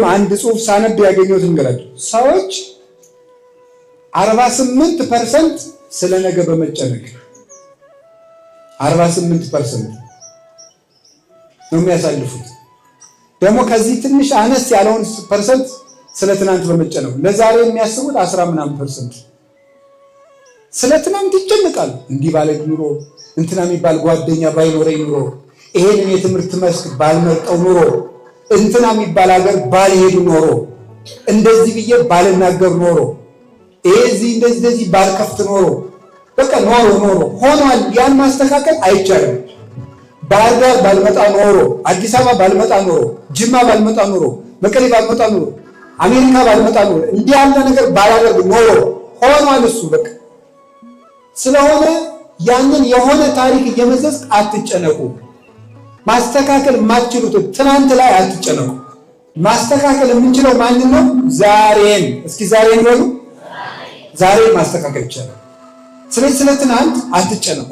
አንድ ጽሑፍ ሳነብ ያገኘሁት እንገራችሁ። ሰዎች 48% ስለ ነገ በመጨነቅ 48% ነው የሚያሳልፉት። ደግሞ ከዚህ ትንሽ አነስ ያለውን ፐርሰንት ስለ ትናንት በመጨነቅ ለዛሬ የሚያስቡት 10% ስለ ትናንት ይጨነቃሉ። እንዲህ ባለ ኑሮ እንትና የሚባል ጓደኛ ባይኖረኝ ኑሮ፣ ይሄንን የትምህርት መስክ ባልመርጠው ኑሮ፣ እንትና የሚባል ሀገር ባልሄዱ ኖሮ፣ እንደዚህ ብዬ ባልናገር ኖሮ፣ እዚህ እንደዚህ ባልከፍት ኖሮ፣ በቃ ኖሮ ሆኗል። ያን ማስተካከል አይቻልም። ባህር ዳር ባልመጣ ኖሮ፣ አዲስ አበባ ባልመጣ ኖሮ፣ ጅማ ባልመጣ ኖሮ፣ መቀሌ ባልመጣ ኖሮ፣ አሜሪካ ባልመጣ ኖሮ፣ እንዲህ ያለ ነገር ባላደርግ ኖሮ ሆኗል እሱ በቃ። ስለሆነ ያንን የሆነ ታሪክ እየመዘዝ አትጨነቁ። ማስተካከል የማትችሉት ትናንት ላይ አትጨነቁ። ማስተካከል የምንችለው ማንን ነው? ዛሬን። እስኪ ዛሬን በሉ። ዛሬን ማስተካከል ይቻላል። ስለዚህ ስለ ትናንት አትጨነቁ።